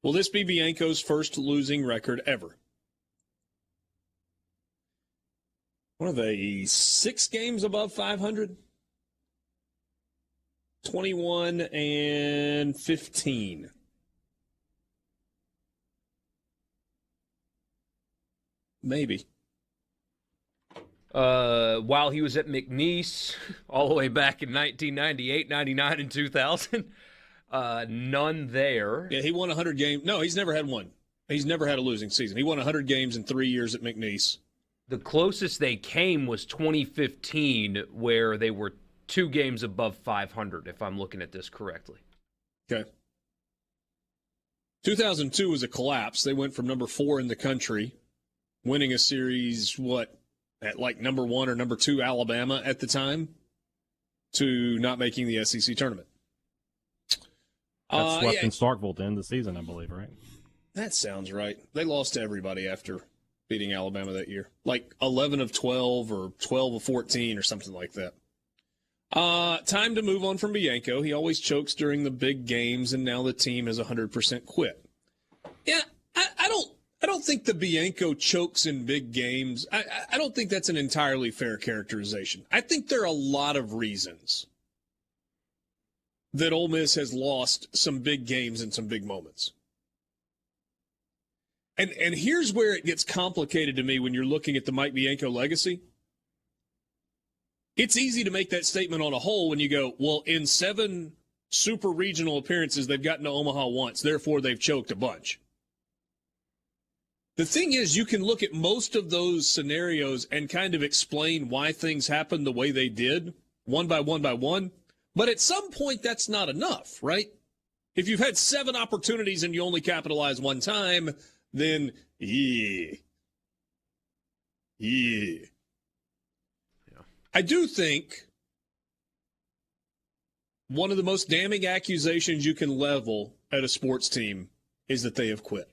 Will this be Bianco's first losing record ever? What are they, 6 games above 500? 21-15. Maybe. While he was at McNeese all the way back in 1998, 99, and 2000, none there. Yeah, he won 100 games. No, he's never had one. He's never had a losing season. He won 100 games in 3 years at McNeese. The closest they came was 2015, where they were 2 games above 500, if I'm looking at this correctly. Okay. 2002 was a collapse. They went from number 4 in the country, winning a series, at like number 1 or number 2 Alabama at the time, to not making the SEC tournament. Got swept in Starkville to end the season, I believe, right? That sounds right. They lost to everybody after beating Alabama that year. Like 11 of 12 or 12 of 14 or something like that. Time to move on from Bianco. He always chokes during the big games, and now the team has 100% quit. Yeah, I don't think the Bianco chokes in big games. I don't think that's an entirely fair characterization. I think there are a lot of reasons that Ole Miss has lost some big games and some big moments. And here's where it gets complicated to me when you're looking at the Mike Bianco legacy. It's easy to make that statement on a whole when you go, well, in 7 super regional appearances, they've gotten to Omaha once, therefore they've choked a bunch. The thing is, you can look at most of those scenarios and kind of explain why things happened the way they did, one by one, but at some point that's not enough, right? If you've had 7 opportunities and you only capitalize one time, then yeah. I do think one of the most damning accusations you can level at a sports team is that they have quit.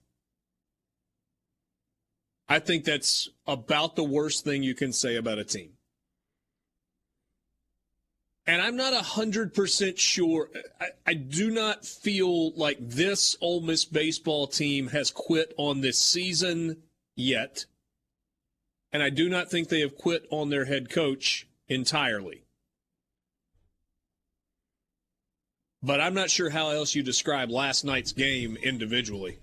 I think that's about the worst thing you can say about a team. And I'm not 100% sure. I do not feel like this Ole Miss baseball team has quit on this season yet. And I do not think they have quit on their head coach entirely. But I'm not sure how else you describe last night's game individually.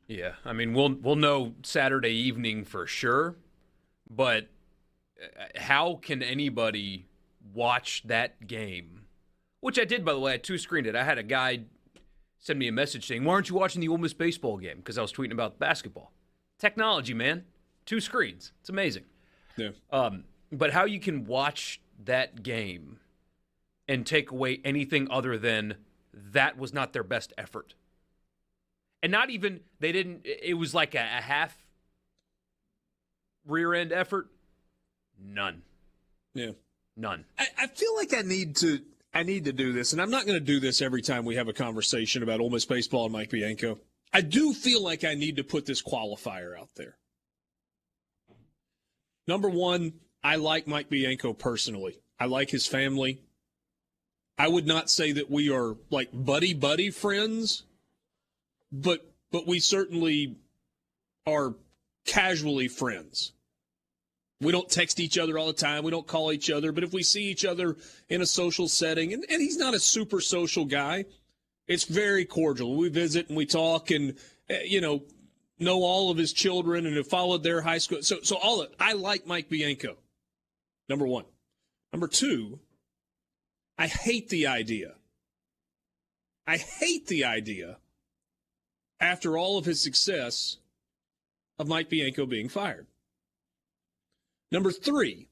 Yeah, I mean, we'll know Saturday evening for sure, but how can anybody watch that game? Which I did, by the way. I 2-screened it. I had a guy send me a message saying, why aren't you watching the Ole Miss baseball game? Because I was tweeting about basketball. Technology, man. 2 screens. It's amazing. Yeah. But how you can watch that game and take away anything other than that was not their best effort. And not even, it was like a half rear end effort. None. Yeah. None. I feel like I need to do this, and I'm not going to do this every time we have a conversation about Ole Miss baseball and Mike Bianco. I do feel like I need to put this qualifier out there. Number 1, I like Mike Bianco personally. I like his family. I would not say that we are like buddy friends, but we certainly are casually friends. We don't text each other all the time. We don't call each other. But if we see each other in a social setting, and he's not a super social guy, it's very cordial. We visit and we talk and, know all of his children and have followed their high school. So I like Mike Bianco, number 1. Number 2, I hate the idea. After all of his success, of Mike Bianco being fired. Number 3,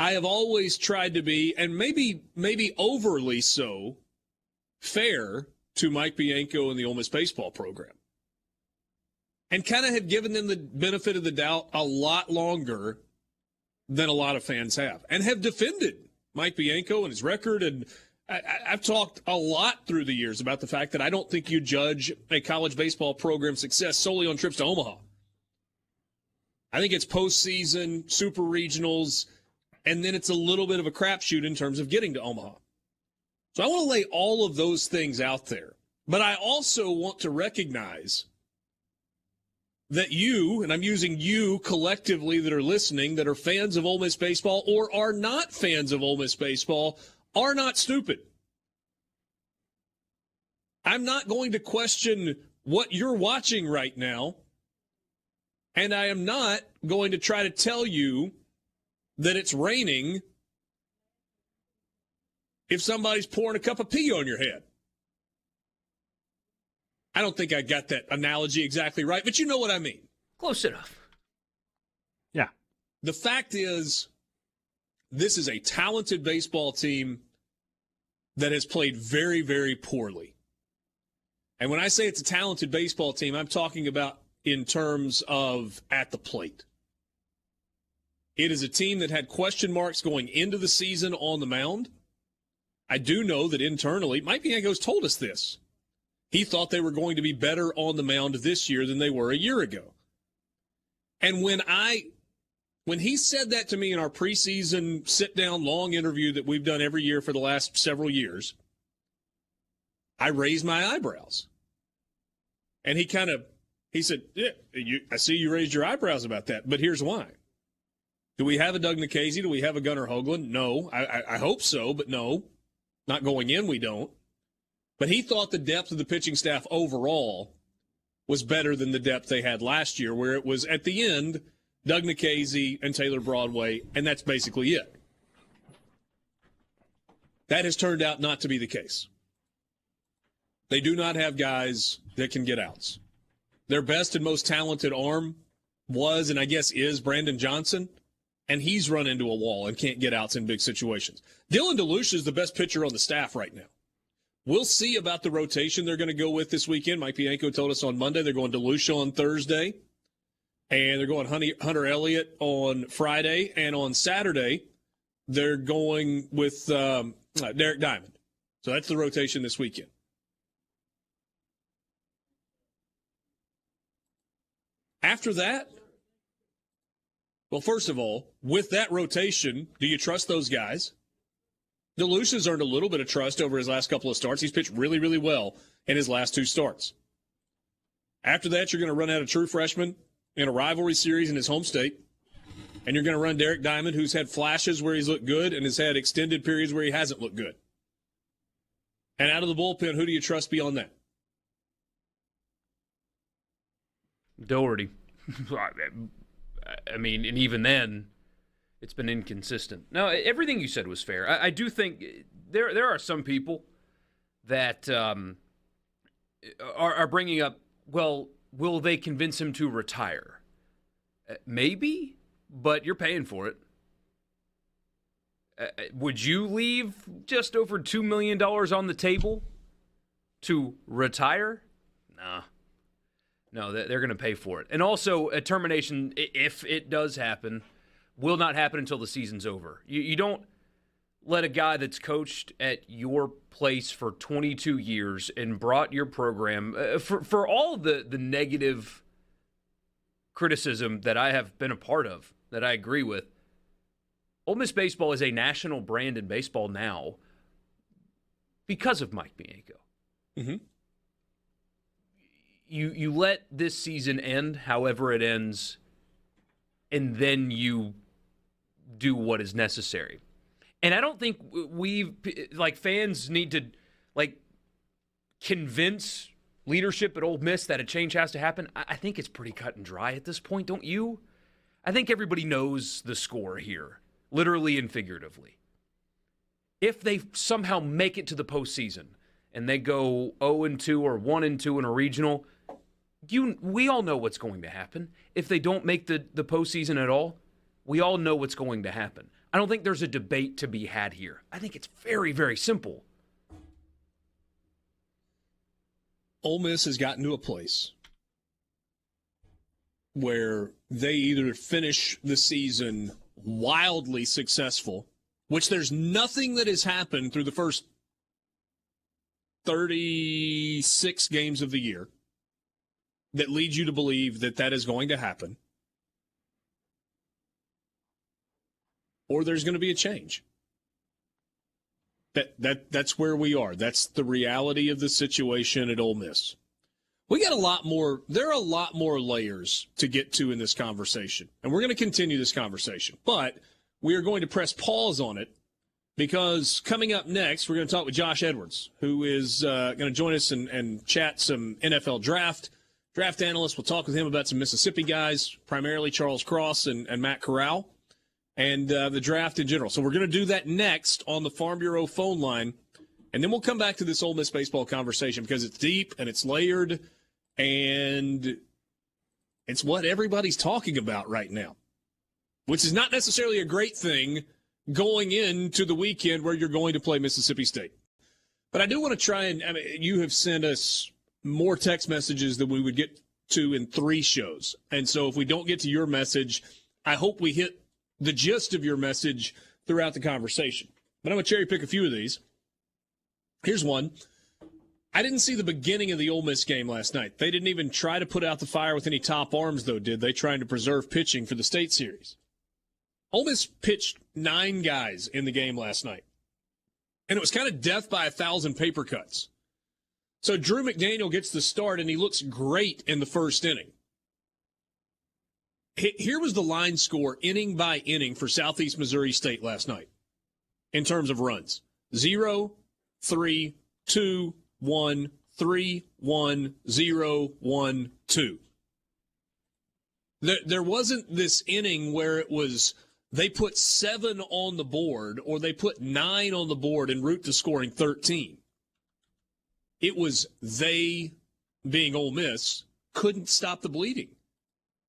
I have always tried to be, and maybe overly so, fair to Mike Bianco and the Ole Miss baseball program. And kind of have given them the benefit of the doubt a lot longer than a lot of fans have. And have defended Mike Bianco and his record. And I've talked a lot through the years about the fact that I don't think you judge a college baseball program's success solely on trips to Omaha. I think it's postseason, super regionals, and then it's a little bit of a crapshoot in terms of getting to Omaha. So I want to lay all of those things out there. But I also want to recognize that you, and I'm using you collectively that are listening, that are fans of Ole Miss baseball or are not fans of Ole Miss baseball, are not stupid. I'm not going to question what you're watching right now, and I am not going to try to tell you that it's raining if somebody's pouring a cup of pee on your head. I don't think I got that analogy exactly right, but you know what I mean. Close enough. Yeah. The fact is, this is a talented baseball team that has played very, very poorly. And when I say it's a talented baseball team, I'm talking about in terms of at the plate. It is a team that had question marks going into the season on the mound. I do know that internally, Mike Bianco's told us this. He thought they were going to be better on the mound this year than they were a year ago. And when he said that to me in our preseason sit-down long interview that we've done every year for the last several years, I raised my eyebrows. And he said, yeah, I see you raised your eyebrows about that, but here's why. Do we have a Doug Nikhazy? Do we have a Gunnar Hoagland? No. I hope so, but no. Not going in, we don't. But he thought the depth of the pitching staff overall was better than the depth they had last year, where it was at the end, Doug Nikhazy and Taylor Broadway, and that's basically it. That has turned out not to be the case. They do not have guys that can get outs. Their best and most talented arm was, and I guess is, Brandon Johnson, and he's run into a wall and can't get outs in big situations. Dylan DeLucia is the best pitcher on the staff right now. We'll see about the rotation they're going to go with this weekend. Mike Bianco told us on Monday they're going DeLucia on Thursday, and they're going Hunter Elliott on Friday, and on Saturday they're going with Derek Diamond. So that's the rotation this weekend. After that, well, first of all, with that rotation, do you trust those guys? DeLucia's earned a little bit of trust over his last couple of starts. He's pitched really, really well in his last two starts. After that, you're going to run out a true freshman in a rivalry series in his home state, and you're going to run Derek Diamond, who's had flashes where he's looked good and has had extended periods where he hasn't looked good. And out of the bullpen, who do you trust beyond that? Doherty. I mean, and even then, it's been inconsistent. No, everything you said was fair. I do think there are some people that are bringing up, well, will they convince him to retire? Maybe, but you're paying for it. Would you leave just over $2 million on the table to retire? Nah. No, they're going to pay for it. And also, a termination, if it does happen, will not happen until the season's over. You don't let a guy that's coached at your place for 22 years and brought your program, for all the negative criticism that I have been a part of, that I agree with, Ole Miss baseball is a national brand in baseball now because of Mike Bianco. Mm-hmm. You let this season end however it ends, and then you do what is necessary. And I don't think fans need to, convince leadership at Ole Miss that a change has to happen. I think it's pretty cut and dry at this point, don't you? I think everybody knows the score here, literally and figuratively. If they somehow make it to the postseason and they go 0-2 or 1-2 in a regional, we all know what's going to happen. If they don't make the postseason at all, we all know what's going to happen. I don't think there's a debate to be had here. I think it's very, very simple. Ole Miss has gotten to a place where they either finish the season wildly successful, which there's nothing that has happened through the first 36 games of the year that leads you to believe that that is going to happen, or there's going to be a change. That's where we are. That's the reality of the situation at Ole Miss. We got a lot more. There are a lot more layers to get to in this conversation, and we're going to continue this conversation. But we are going to press pause on it because coming up next, we're going to talk with Josh Edwards, who is going to join us and chat some NFL draft analyst. We'll talk with him about some Mississippi guys, primarily Charles Cross and Matt Corral, and the draft in general. So we're going to do that next on the Farm Bureau phone line, and then we'll come back to this Ole Miss baseball conversation because it's deep and it's layered, and it's what everybody's talking about right now, which is not necessarily a great thing going into the weekend where you're going to play Mississippi State. But I do want to try and you have sent us more text messages than we would get to in 3 shows. And so if we don't get to your message, I hope we hit the gist of your message throughout the conversation. But I'm going to cherry pick a few of these. Here's one. I didn't see the beginning of the Ole Miss game last night. They didn't even try to put out the fire with any top arms, though, did they? Trying to preserve pitching for the state series. Ole Miss pitched 9 guys in the game last night. And it was kind of death by 1,000 paper cuts. So Drew McDaniel gets the start, and he looks great in the first inning. Here was the line score inning by inning for Southeast Missouri State last night in terms of runs. 0, 3, 2, 1, 3, 1, 0, 1, 2. There wasn't this inning where it was they put 7 on the board or they put 9 on the board en route to scoring 13. It was they, being Ole Miss, couldn't stop the bleeding.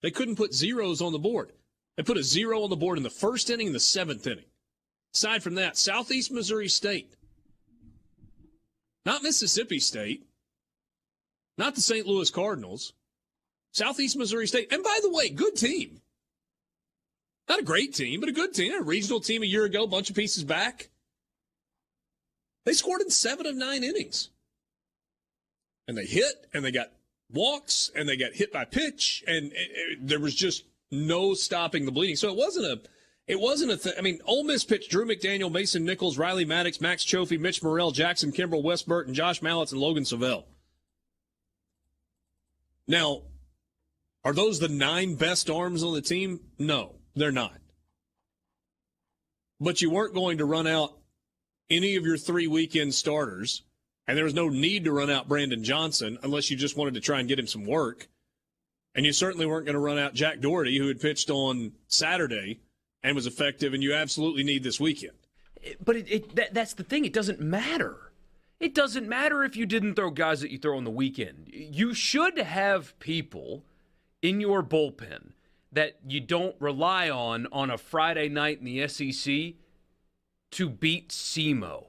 They couldn't put zeros on the board. They put a 0 on the board in the first inning and the 7th inning. Aside from that, Southeast Missouri State, not Mississippi State, not the St. Louis Cardinals, Southeast Missouri State. And by the way, good team. Not a great team, but a good team. A regional team a year ago, a bunch of pieces back. They scored in 7 of 9 innings. And they hit, and they got walks, and they got hit by pitch, and there was just no stopping the bleeding. So it wasn't a thing. I mean, Ole Miss pitched Drew McDaniel, Mason Nichols, Riley Maddox, Max Chofie, Mitch Morrell, Jackson Kimbrell, Wes Burton, Josh Mallitz, and Logan Savell. Now, are those the 9 best arms on the team? No, they're not. But you weren't going to run out any of your 3 weekend starters, and there was no need to run out Brandon Johnson unless you just wanted to try and get him some work. And you certainly weren't going to run out Jack Doherty, who had pitched on Saturday and was effective, and you absolutely need this weekend. But that's the thing. It doesn't matter. It doesn't matter if you didn't throw guys that you throw on the weekend. You should have people in your bullpen that you don't rely on a Friday night in the SEC to beat SEMO.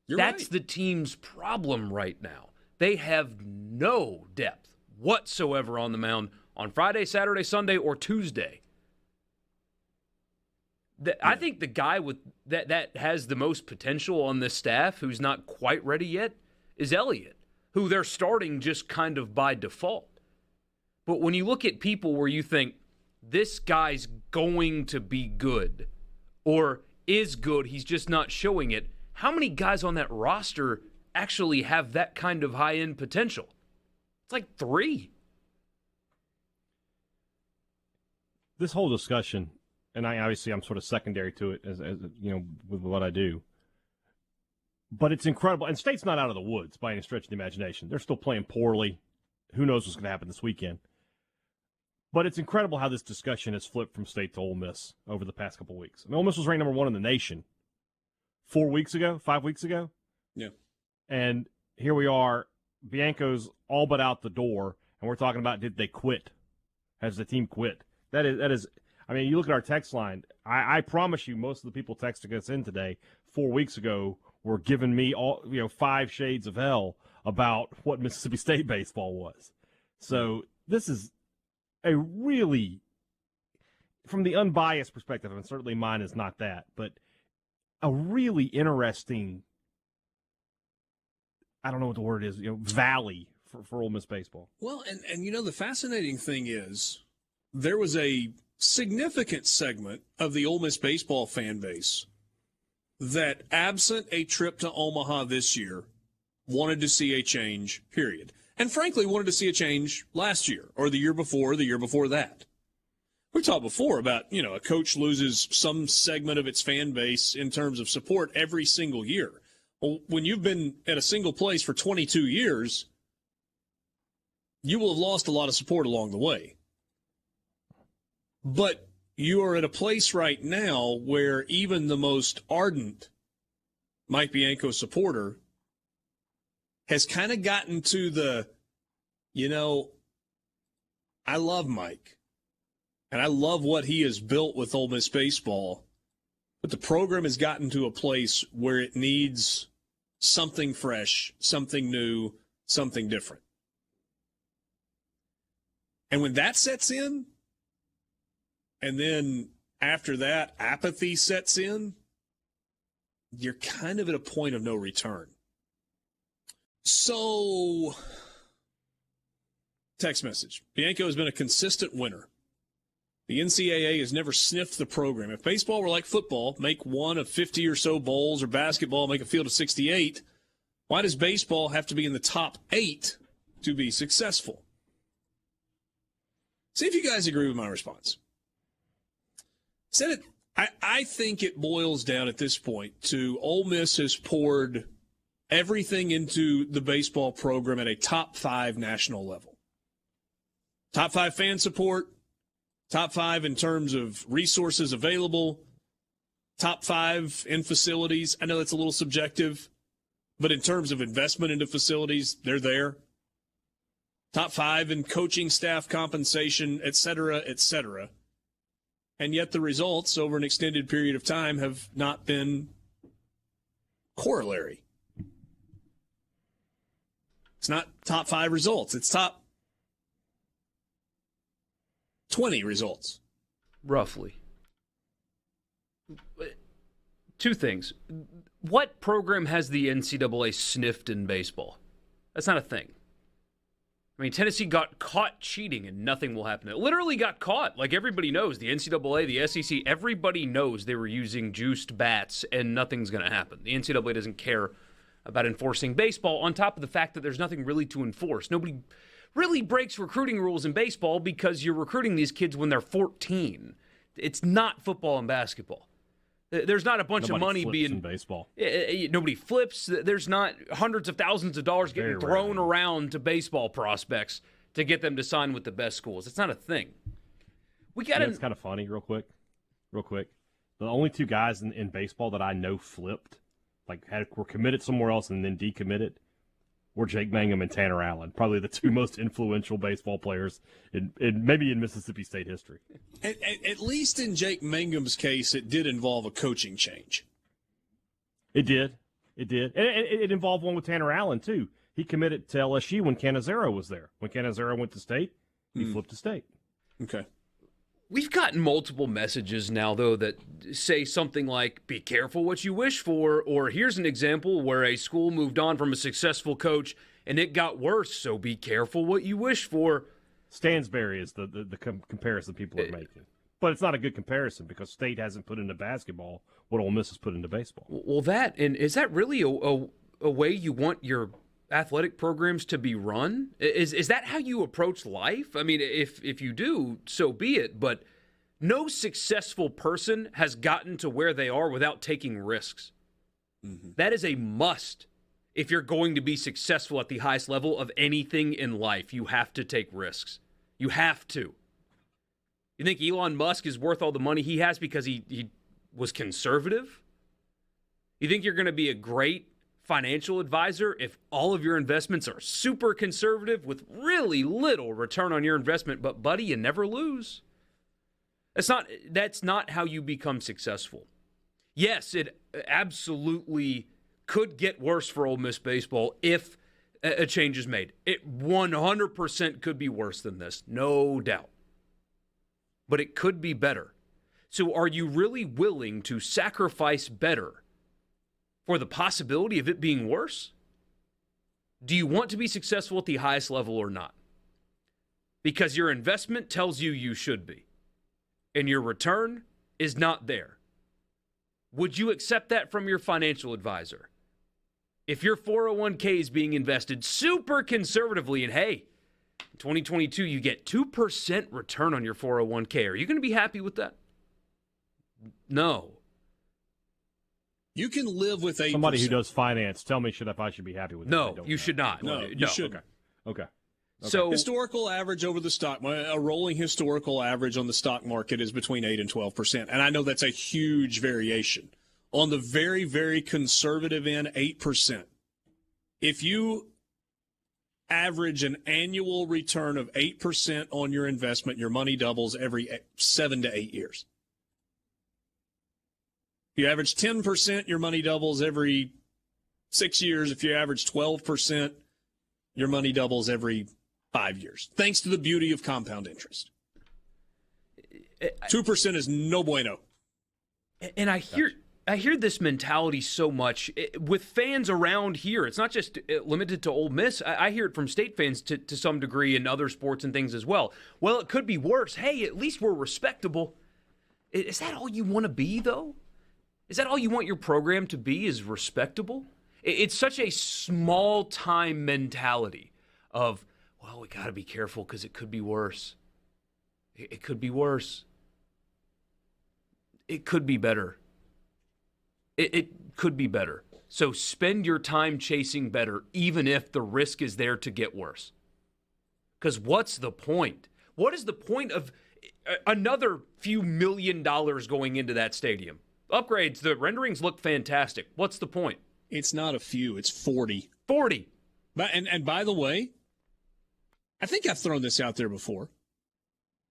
That's right. The team's problem right now. They have no depth whatsoever on the mound on Friday, Saturday, Sunday, or Tuesday. I think the guy with that has the most potential on this staff, who's not quite ready yet, is Elliott, who they're starting just kind of by default. But when you look at people where you think, this guy's going to be good, or is good, he's just not showing it, how many guys on that roster actually have that kind of high-end potential? It's like 3. This whole discussion, and I'm sort of secondary to it, as with what I do. But it's incredible. And State's not out of the woods by any stretch of the imagination. They're still playing poorly. Who knows what's going to happen this weekend? But it's incredible how this discussion has flipped from State to Ole Miss over the past couple of weeks. I mean, Ole Miss was ranked number 1 in the nation 5 weeks ago. Yeah. And here we are. Bianco's all but out the door, and we're talking about, did they quit? Has the team quit? That is. I mean, you look at our text line. I promise you, most of the people texting us in today 4 weeks ago were giving me 5 shades of hell about what Mississippi State baseball was. So this is a really, from the unbiased perspective, and certainly mine is not that, but a really interesting, I don't know what the word is, valley for Ole Miss baseball. Well, and the fascinating thing is there was a significant segment of the Ole Miss baseball fan base that absent a trip to Omaha this year, wanted to see a change, period. And frankly, wanted to see a change last year or the year before that. We talked before about, a coach loses some segment of its fan base in terms of support every single year. Well, when you've been at a single place for 22 years, you will have lost a lot of support along the way. But you are at a place right now where even the most ardent Mike Bianco supporter has kind of gotten to the, I love Mike, and I love what he has built with Ole Miss baseball, but the program has gotten to a place where it needs something fresh, something new, something different. And when that sets in, and then after that, apathy sets in, you're kind of at a point of no return. So, text message. Bianco has been a consistent winner. The NCAA has never sniffed the program. If baseball were like football, make one of 50 or so bowls, or basketball, make a field of 68, why does baseball have to be in the top 8 to be successful? See if you guys agree with my response. Said it. I think it boils down at this point to Ole Miss has poured everything into the baseball program at a top 5 national level. Top 5 fan support, top 5 in terms of resources available, top 5 in facilities. I know that's a little subjective, but in terms of investment into facilities, they're there. Top 5 in coaching staff compensation, et cetera, et cetera. And yet the results over an extended period of time have not been corollary. It's not top 5 results. It's top 20 results. Roughly. 2 things. What program has the NCAA sniffed in baseball? That's not a thing. I mean, Tennessee got caught cheating and nothing will happen. It literally got caught. Like everybody knows, the NCAA, the SEC, everybody knows they were using juiced bats and nothing's going to happen. The NCAA doesn't care about enforcing baseball, on top of the fact that there's nothing really to enforce. Nobody really breaks recruiting rules in baseball because you're recruiting these kids when they're 14. It's not football and basketball. There's not a bunch of money being in baseball. Nobody flips. There's not hundreds of thousands of dollars getting thrown around to baseball prospects to get them to sign with the best schools. It's not a thing. It's kind of funny, real quick. The only 2 guys in baseball that I know flipped, were committed somewhere else and then decommitted, were Jake Mangum and Tanner Allen, probably the 2 most influential baseball players maybe in Mississippi State history. At least in Jake Mangum's case, it did involve a coaching change. It did. And it involved one with Tanner Allen, too. He committed to LSU when Cannizzaro was there. When Cannizzaro went to State, he flipped to State. Okay. We've gotten multiple messages now, though, that say something like, be careful what you wish for, or here's an example where a school moved on from a successful coach and it got worse, so be careful what you wish for. Stansbury is the comparison people are making. But it's not a good comparison because State hasn't put into basketball what Ole Miss has put into baseball. Well, is that really a way you want your athletic programs to be run? Is that how you approach life? I mean, if you do, so be it. But no successful person has gotten to where they are without taking risks. Mm-hmm. That is a must. If you're going to be successful at the highest level of anything in life, you have to take risks. You have to. You think Elon Musk is worth all the money he has because he was conservative? You think you're going to be a great financial advisor if all of your investments are super conservative with really little return on your investment, but buddy, you never lose? That's not how you become successful. Yes, it absolutely could get worse for Ole Miss baseball if a change is made. It 100% could be worse than this, no doubt. But it could be better. So are you really willing to sacrifice better for the possibility of it being worse? Do you want to be successful at the highest level or not? Because your investment tells you you should be, and your return is not there. Would you accept that from your financial advisor? If your 401k is being invested super conservatively, and hey, in 2022 you get 2% return on your 401k, are you going to be happy with that? No. You can live with 8%. Somebody who does finance, tell me if I should be happy with it. No, you should not. No, you shouldn't. Okay. So historical average over the stock, a rolling historical average on the stock market is between 8 and 12%. And I know that's a huge variation. On the very, very conservative end, 8%. If you average an annual return of 8% on your investment, your money doubles every 7 to 8 years. If you average 10%, your money doubles every 6 years. If you average 12%, your money doubles every 5 years, thanks to the beauty of compound interest. 2% is no bueno. And I hear this mentality so much with fans around here. It's not just limited to Ole Miss. I hear it from state fans to some degree in other sports and things as well. Well, it could be worse. Hey, at least we're respectable. Is that all you want to be, though? Is that all you want your program to be, is respectable? It's such a small-time mentality of, well, we got to be careful because it could be worse. It could be worse. It could be better. It could be better. So spend your time chasing better, even if the risk is there to get worse. Because what's the point? What is the point of another few $1 million going into that stadium? Upgrades, the renderings look fantastic. What's the point? It's not a few, it's 40. 40. And by the way, I think I've thrown this out there before.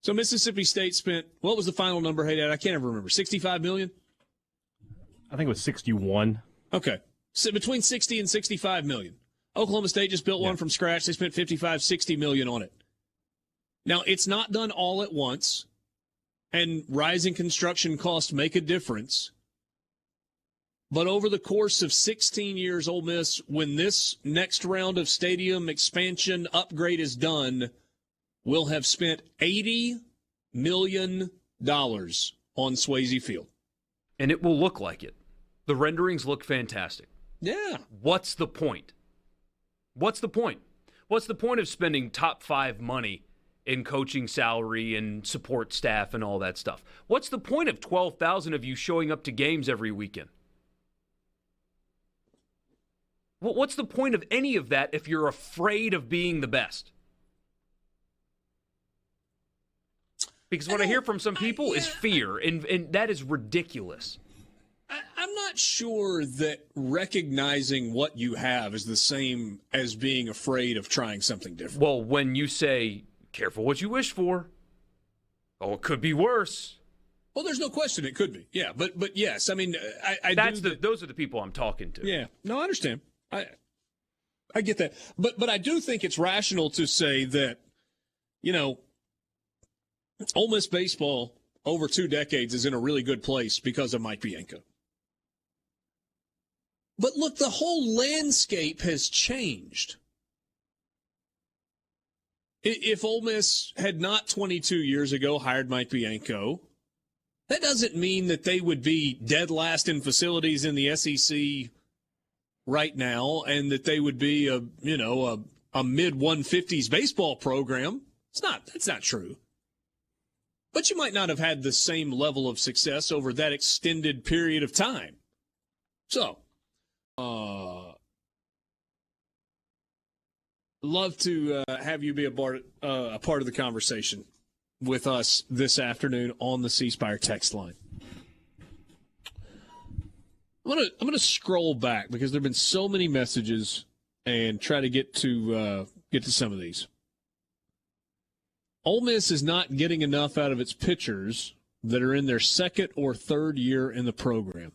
So Mississippi State spent, what was the final number, hey, Dad? I can't ever remember. $65 million? I think it was 61. Okay. So between 60 and $65 million. Oklahoma State just built one from scratch. They spent $55-60 million on it. Now, it's not done all at once, and rising construction costs make a difference. But over the course of 16 years, Ole Miss, when this next round of stadium expansion upgrade is done, will have spent $80 million on Swayze Field. And it will look like it. The renderings look fantastic. Yeah. What's the point? What's the point? What's the point of spending top 5 money in coaching salary and support staff and all that stuff? What's the point of 12,000 of you showing up to games every weekend? What's the point of any of that if you're afraid of being the best? Because what I hear from some people is fear, and that is ridiculous. I'm not sure that recognizing what you have is the same as being afraid of trying something different. Well, when you say, careful what you wish for, oh, it could be worse. Well, there's no question it could be. Yeah, but yes, I mean, those are the people I'm talking to. Yeah, no, I understand. I get that. But I do think it's rational to say that, you know, Ole Miss baseball over 2 decades is in a really good place because of Mike Bianco. But look, the whole landscape has changed. If Ole Miss had not 22 years ago hired Mike Bianco, that doesn't mean that they would be dead last in facilities in the SEC right now and that they would be a mid-150s baseball program. That's not true. But you might not have had the same level of success over that extended period of time. So, love to have you be a part of the conversation with us this afternoon on the C Spire text line. I'm gonna scroll back because there've been so many messages and try to get to some of these. Ole Miss is not getting enough out of its pitchers that are in their second or third year in the program.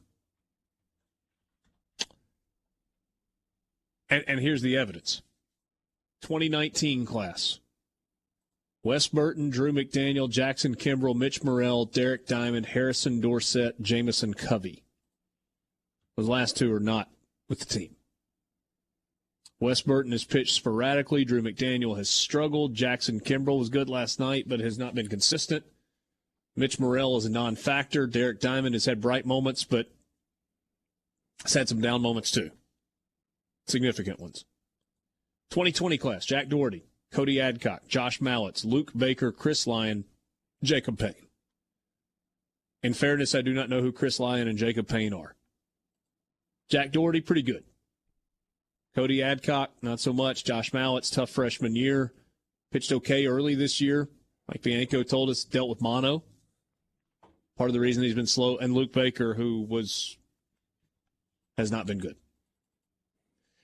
And here's the evidence. 2019 class. Wes Burton, Drew McDaniel, Jackson Kimbrell, Mitch Morrell, Derek Diamond, Harrison Dorsett, Jamison Covey. Those last 2 are not with the team. Wes Burton has pitched sporadically. Drew McDaniel has struggled. Jackson Kimbrell was good last night, but has not been consistent. Mitch Morrell is a non-factor. Derek Diamond has had bright moments, but It's had some down moments too. Significant ones. 2020 class, Jack Doherty, Cody Adcock, Josh Mallitz, Luke Baker, Chris Lyon, Jacob Payne. In fairness, I do not know who Chris Lyon and Jacob Payne are. Jack Doherty, pretty good. Cody Adcock, not so much. Josh Mallitz, tough freshman year. Pitched okay early this year. Mike Bianco told us, dealt with mono. Part of the reason he's been slow. And Luke Baker, who has not been good.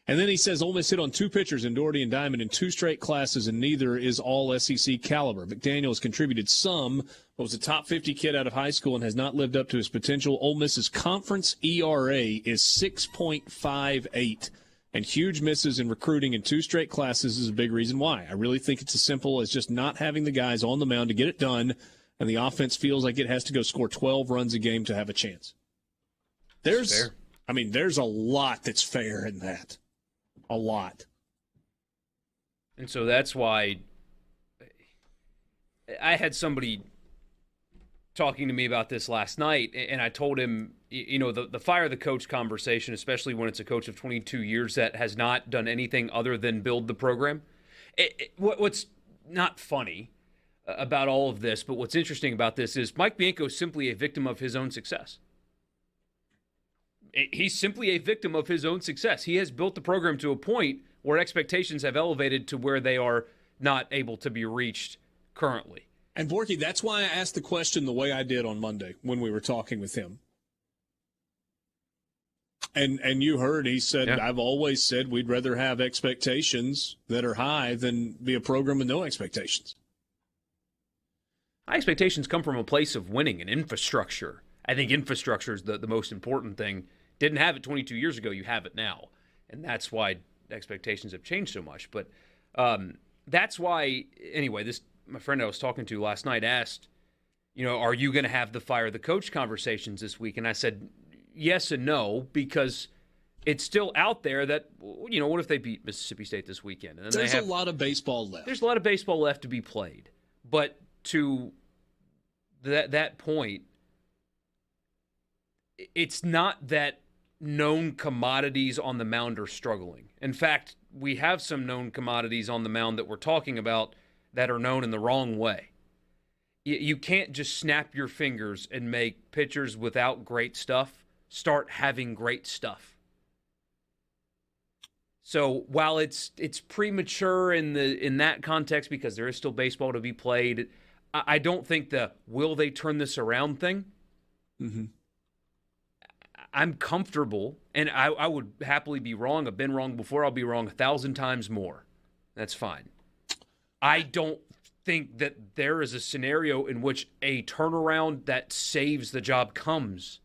And then he says Ole Miss hit on 2 pitchers in Doherty and Diamond in 2 straight classes, and neither is all SEC caliber. McDaniel has contributed some, but was a top 50 kid out of high school and has not lived up to his potential. Ole Miss's conference ERA is 6.58, and huge misses in recruiting in 2 straight classes is a big reason why. I really think it's as simple as just not having the guys on the mound to get it done, and the offense feels like it has to go score 12 runs a game to have a chance. There's a lot that's fair in that. A lot. And so that's why I had somebody talking to me about this last night, and I told him, the fire the coach conversation, especially when it's a coach of 22 years that has not done anything other than build the program. What's not funny about all of this, but what's interesting about this is Mike Bianco is simply a victim of his own success. He's simply a victim of his own success. He has built the program to a point where expectations have elevated to where they are not able to be reached currently. And Borky, that's why I asked the question the way I did on Monday when we were talking with him. And you heard he said, yeah. I've always said we'd rather have expectations that are high than be a program with no expectations. High expectations come from a place of winning and infrastructure. I think infrastructure is the most important thing. Didn't have it 22 years ago, you have it now. And that's why expectations have changed so much. But that's why, anyway, my friend I was talking to last night asked, are you going to have the fire the coach conversations this week? And I said, yes and no, because it's still out there that, what if they beat Mississippi State this weekend? And there's a lot of baseball left. There's a lot of baseball left to be played. But to that point, it's not that known commodities on the mound are struggling. In fact, we have some known commodities on the mound that we're talking about that are known in the wrong way. You can't just snap your fingers and make pitchers without great stuff start having great stuff. So while it's premature in that context because there is still baseball to be played, I don't think the will they turn this around thing. Mm-hmm. I'm comfortable, and I would happily be wrong. I've been wrong before. I'll be wrong 1,000 times more. That's fine. I don't think that there is a scenario in which a turnaround that saves the job comes.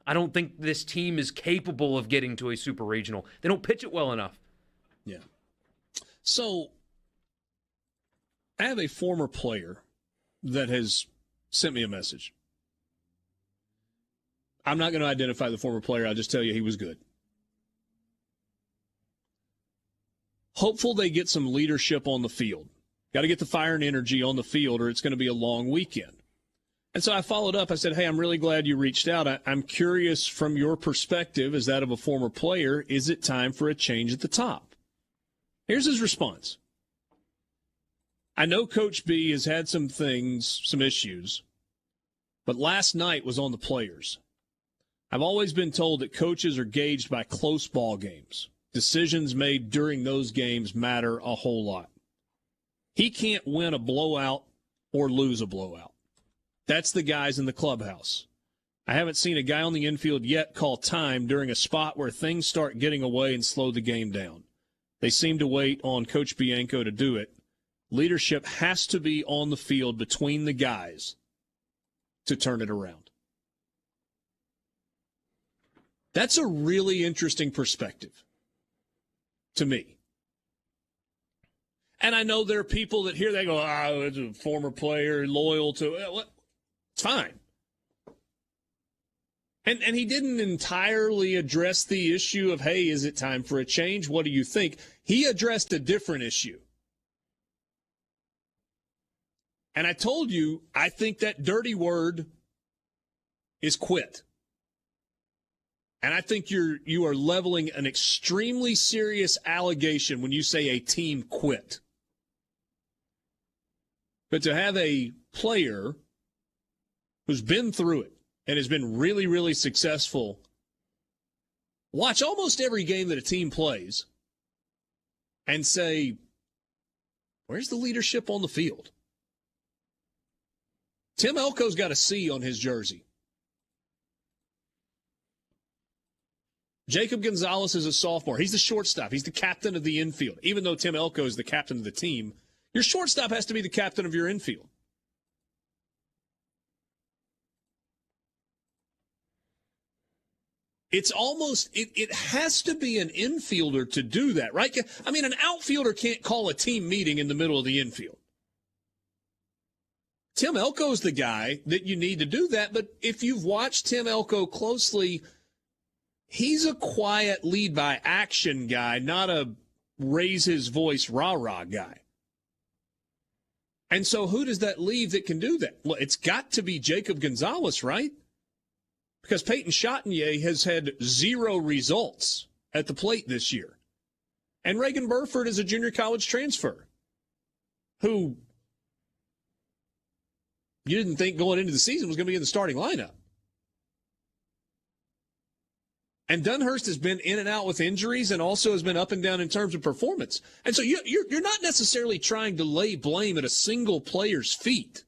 I don't think this team is capable of getting to a super regional. They don't pitch it well enough. Yeah. So I have a former player that has sent me a message. I'm not going to identify the former player. I'll just tell you he was good. Hopeful they get some leadership on the field. Got to get the fire and energy on the field or it's going to be a long weekend. And so I followed up. I said, hey, I'm really glad you reached out. I'm curious from your perspective as that of a former player, is it time for a change at the top? Here's his response. I know Coach B has had some issues, but last night was on the players. I've always been told that coaches are gauged by close ball games. Decisions made during those games matter a whole lot. He can't win a blowout or lose a blowout. That's the guys in the clubhouse. I haven't seen a guy on the infield yet call time during a spot where things start getting away and slow the game down. They seem to wait on Coach Bianco to do it. Leadership has to be on the field between the guys to turn it around. That's a really interesting perspective to me. And I know there are people that hear that go, it's a former player, loyal to it. It's fine. And he didn't entirely address the issue of, hey, is it time for a change? What do you think? He addressed a different issue. And I told you, I think that dirty word is quit. And I think you are leveling an extremely serious allegation when you say a team quit. But to have a player who's been through it and has been really, really successful watch almost every game that a team plays and say, where's the leadership on the field? Tim Elko's got a C on his jersey. Jacob Gonzalez is a sophomore. He's the shortstop. He's the captain of the infield. Even though Tim Elko is the captain of the team, your shortstop has to be the captain of your infield. It's almost, it has to be an infielder to do that, right? I mean, an outfielder can't call a team meeting in the middle of the infield. Tim Elko's the guy that you need to do that, but if you've watched Tim Elko closely, he's a quiet lead by action guy, not a raise his voice rah-rah guy. And so who does that leave that can do that? Well, it's got to be Jacob Gonzalez, right? Because Peyton Chatagnier has had 0 results at the plate this year. And Reagan Burford is a junior college transfer who you didn't think going into the season was going to be in the starting lineup. And Dunhurst has been in and out with injuries and also has been up and down in terms of performance. And so you're not necessarily trying to lay blame at a single player's feet.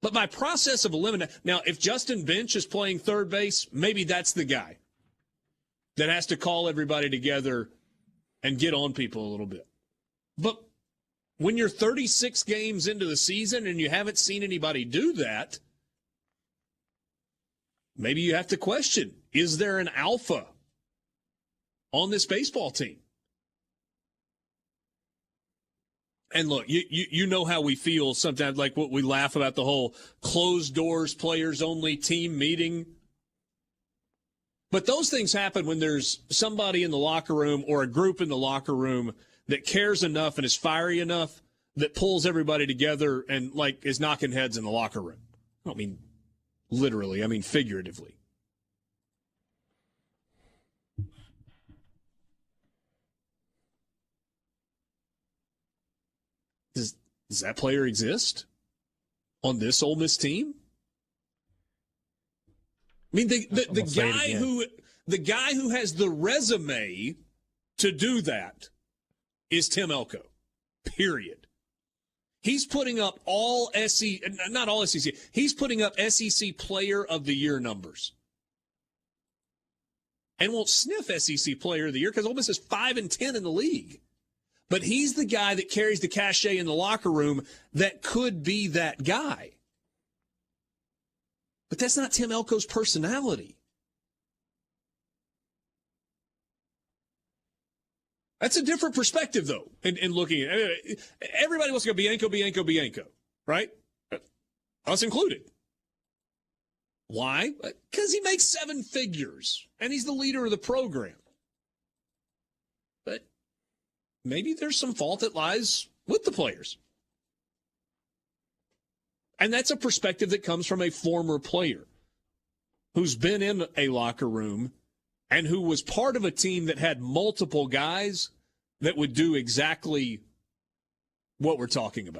But by process of elimination, now if Justin Bench is playing third base, maybe that's the guy that has to call everybody together and get on people a little bit. But when you're 36 games into the season and you haven't seen anybody do that, maybe you have to question, is there an alpha on this baseball team? And look, you know how we feel sometimes, like what we laugh about the whole closed doors, players only team meeting. But those things happen when there's somebody in the locker room or a group in the locker room that cares enough and is fiery enough that pulls everybody together and like is knocking heads in the locker room. I don't mean literally, I mean figuratively. Does that player exist on this Ole Miss team? I mean, the guy who has the resume to do that is Tim Elko. Period. He's putting up all SEC, not all SEC. He's putting up SEC Player of the Year numbers, and won't sniff SEC Player of the Year because Ole Miss is 5-10 in the league. But he's the guy that carries the cachet in the locker room that could be that guy. But that's not Tim Elko's personality. That's a different perspective, though, in looking at it. Everybody wants to go Bianco, right? Us included. Why? Because he makes 7 figures, and he's the leader of the program. But maybe there's some fault that lies with the players. And that's a perspective that comes from a former player who's been in a locker room and who was part of a team that had multiple guys that would do exactly what we're talking about.